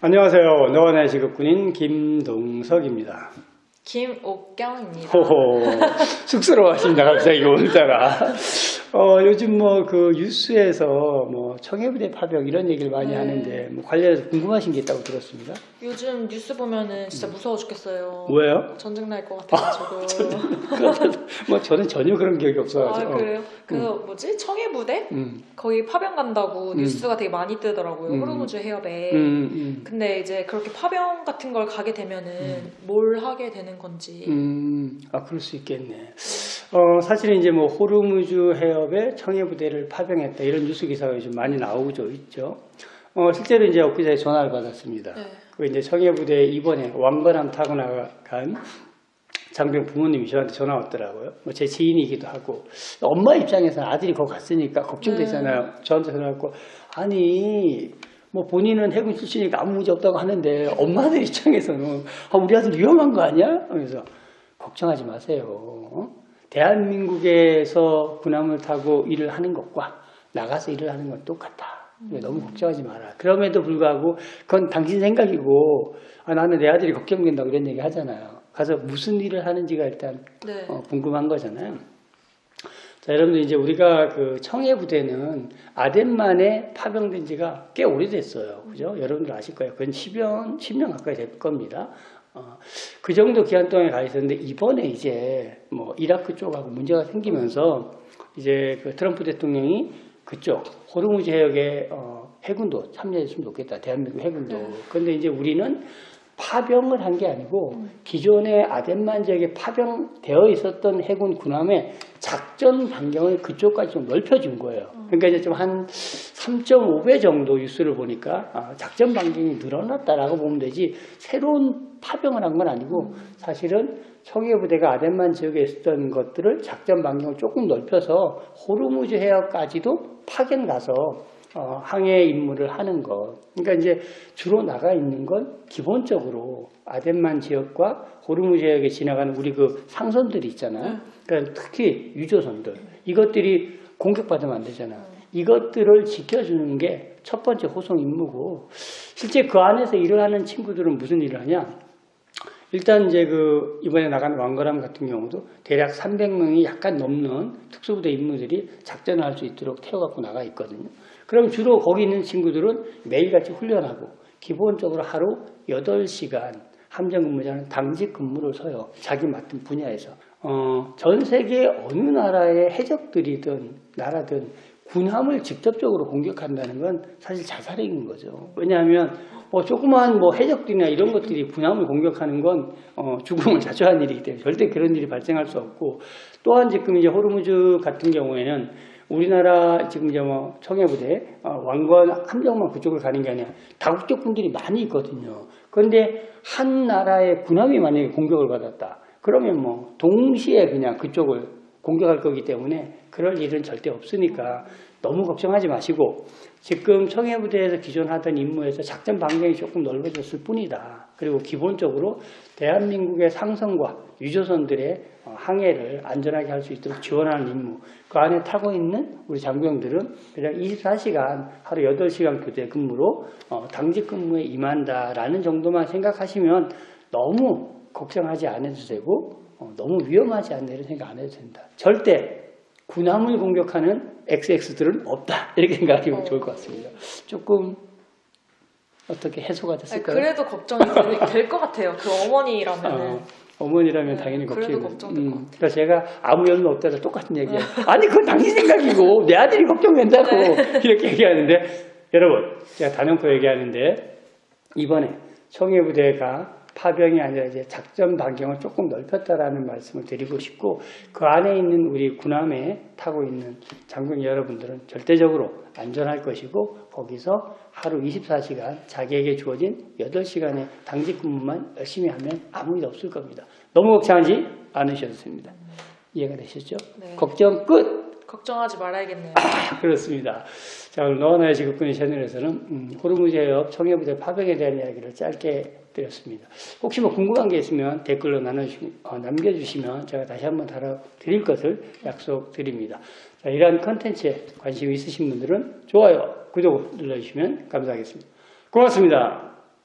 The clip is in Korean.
안녕하세요. 너와나의 직업군인 김동석입니다. 김옥경입니다. 호호, 쑥스러워하신다 갑자기 오늘따라. 요즘 뭐 그 뉴스에서 뭐 청해부대 파병 이런 얘기를 많이 하는데 뭐 관련해서 궁금하신 게 있다고 들었습니다. 요즘 뉴스 보면은 진짜 무서워 죽겠어요. 왜요? 전쟁 날 것 같아가지고. 뭐 저는 전혀 그런 기억이 없어가지고. 아 그래요? 그래서 뭐지? 청해부대? 거기 파병 간다고 뉴스가 되게 많이 뜨더라고요. 호르무즈 해협에. 근데 이제 그렇게 파병 같은 걸 가게 되면은 뭘 하게 되는 건지. 그럴 수 있겠네. 사실은 이제 뭐 호르무즈 해협에 청해부대를 파병했다 이런 뉴스 기사가 요즘 많이 나오고 있죠. 실제로 이제 엊그제 전화를 받았습니다. 네. 그 이제 청해부대 이번에 왕건함 타고 나간 장병 부모님이 저한테 전화 왔더라고요. 뭐 제 지인이기도 하고 엄마 입장에서는 아들이 거기 갔으니까 걱정되잖아요. 저한테 전화 왔고 아니 뭐 본인은 해군 출신이니까 아무 문제 없다고 하는데 엄마들 입장에서는 우리 아들 위험한 거 아니야? 그래서 걱정하지 마세요. 대한민국에서 군함을 타고 일을 하는 것과 나가서 일을 하는 건 똑같다. 너무 걱정하지 마라. 그럼에도 불구하고 그건 당신 생각이고 나는 내 아들이 걱정된다고 이런 얘기 하잖아요. 가서 무슨 일을 하는지가 일단 궁금한 거잖아요. 자, 여러분들 이제 우리가 그 청해부대는 아덴만에 파병된 지가 꽤 오래됐어요. 그죠? 여러분들 아실 거예요. 그건 10년 가까이 될 겁니다. 그 정도 기간 동안에 가 있었는데 이번에 이제 뭐 이라크 쪽하고 문제가 생기면서 이제 그 트럼프 대통령이 그쪽 호르무즈 해역에 해군도 참여했으면 좋겠다. 대한민국 해군도. 그런데 이제 우리는 파병을 한 게 아니고 기존의 아덴만 지역에 파병되어 있었던 해군 군함의 작전 반경을 그쪽까지 좀 넓혀준 거예요. 그러니까 이제 좀 한 3.5배 정도 뉴스를 보니까 작전 반경이 늘어났다라고 보면 되지 새로운 파병을 한 건 아니고 사실은 청해부대가 아덴만 지역에 있었던 것들을 작전 반경을 조금 넓혀서 호르무즈 해역까지도 파견 가서 항해 임무를 하는 것. 그러니까 이제 주로 나가 있는 건 기본적으로 아덴만 지역과 호르무즈 해역에 지나가는 우리 그 상선들이 있잖아요. 그러니까 특히 유조선들. 이것들이 공격받으면 안 되잖아요. 이것들을 지켜주는 게 첫 번째 호송 임무고 실제 그 안에서 일을 하는 친구들은 무슨 일을 하냐? 일단 이제 그 이번에 나간 왕건함 같은 경우도 대략 300명이 약간 넘는 특수부대 임무들이 작전을 할 수 있도록 태워갖고 나가 있거든요. 그럼 주로 거기 있는 친구들은 매일같이 훈련하고 기본적으로 하루 8시간 함정근무자는 당직 근무를 서요. 자기 맡은 분야에서. 전 세계 어느 나라의 해적들이든 나라든 군함을 직접적으로 공격한다는 건 사실 자살행위인 거죠. 왜냐하면 조그만 해적들이나 이런 것들이 군함을 공격하는 건 죽음을 자초한 일이기 때문에 절대 그런 일이 발생할 수 없고 또한 지금 이제 호르무즈 같은 경우에는 우리나라 지금 이제 청해부대 왕건 함정만 그쪽을 가는 게 아니라 다국적 군들이 많이 있거든요. 그런데 한 나라의 군함이 만약에 공격을 받았다. 그러면 동시에 그냥 그쪽을 공격할 거기 때문에 그럴 일은 절대 없으니까 너무 걱정하지 마시고 지금 청해부대에서 기존 하던 임무에서 작전 반경이 조금 넓어졌을 뿐이다. 그리고 기본적으로 대한민국의 상선과 유조선들의 항해를 안전하게 할 수 있도록 지원하는 임무. 그 안에 타고 있는 우리 장병들은 그냥 24시간 하루 8시간 교대 근무로 당직 근무에 임한다라는 정도만 생각하시면 너무 걱정하지 않아도 되고 너무 위험하지 않다 이런 생각 안 해도 된다. 절대 군함을 공격하는 XX들은 없다. 이렇게 생각하시면 좋을 것 같습니다. 조금 어떻게 해소가 됐을까요? 그래도 걱정이 될 것 같아요. 그 어머니라면. 어머니라면 당연히 걱정이 그래도 걱정될 것 같아요. 그래서 제가 아무 연루 없다고 똑같은 얘기예요. 아니 그건 당신 생각이고 내 아들이 걱정된다고 이렇게 얘기하는데 여러분 제가 단연코 얘기하는데 이번에 청해부대가 파병이 아니라 이제 작전 반경을 조금 넓혔다라는 말씀을 드리고 싶고 그 안에 있는 우리 군함에 타고 있는 장병 여러분들은 절대적으로 안전할 것이고 거기서 하루 24시간 자기에게 주어진 8시간의 당직 근무만 열심히 하면 아무 일 없을 겁니다. 너무 걱정하지 않으셔도 됩니다. 이해가 되셨죠? 네. 걱정 끝! 걱정하지 말아야겠네요. 그렇습니다. 자, 오늘 너와 나의 직업군인 채널에서는 호르무즈 해협 청해부대 파병에 대한 이야기를 짧게 드렸습니다. 혹시 궁금한 게 있으면 댓글로 남겨주시면 제가 다시 한번 다뤄드릴 것을 약속드립니다. 자, 이러한 컨텐츠에 관심 있으신 분들은 좋아요, 구독 눌러주시면 감사하겠습니다. 고맙습니다.